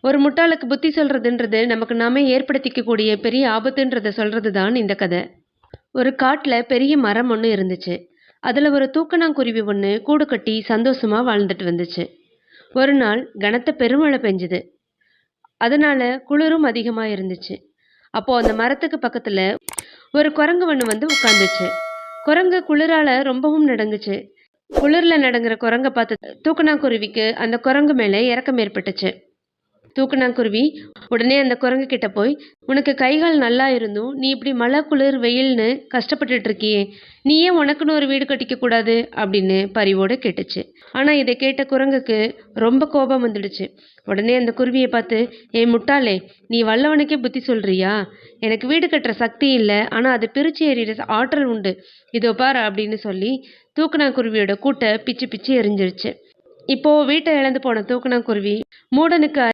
ஒரு முட்டாளுக்கு புத்தி சொல்றதுன்றது நமக்கு நாமே ஏற்படுத்திக்கக்கூடிய பெரிய ஆபத்துன்றத சொல்றது தான் இந்த கதை. ஒரு காட்டுல பெரிய மரம் ஒன்று இருந்துச்சு. அதுல ஒரு தூக்கணாங்குருவி ஒன்று கூடு கட்டி சந்தோஷமா வாழ்ந்துட்டு வந்துச்சு. ஒரு நாள் கனத்த பெருமழை பெஞ்சுது. அதனால குளிரும் அதிகமா இருந்துச்சு. அப்போ அந்த மரத்துக்கு பக்கத்துல ஒரு குரங்கு ஒன்று வந்து உட்கார்ந்துச்சு. குரங்கு குளிரால ரொம்பவும் நடுங்குச்சு. குளிர்ல நடுங்குற குரங்க பார்த்து தூக்கணாங்குருவிக்கு அந்த குரங்கு மேல இரக்கம் ஏற்பட்டுச்சு. தூக்கணாங்குருவி உடனே அந்த குரங்கு கிட்ட போய், உனக்கு கைகால் நல்லா இருந்தும் நீ இப்படி மழை குளிர் வெயில்னு கஷ்டப்பட்டுட்டு இருக்கியே, நீ ஏன் உனக்குன்னு ஒரு வீடு கட்டிக்க கூடாது அப்படின்னு பரிவோட கேட்டுச்சு. ஆனா இதை கேட்ட குரங்குக்கு ரொம்ப கோபம் வந்துடுச்சு. உடனே அந்த குருவியை பார்த்து, ஏய் முட்டாளே, நீ வல்லவனுக்கே புத்தி சொல்றியா? எனக்கு வீடு கட்டுற சக்தி இல்லை, ஆனா அது பிரிச்சு எறிகிற ஆற்றல் உண்டு, இதோ பாரு அப்படின்னு சொல்லி தூக்கணாங்குருவியோட கூட்டை பிச்சு பிச்சு எரிஞ்சிருச்சு. இப்போ வீட்டை இழந்து போன தூக்கணாங்குருவி மூடனுக்கு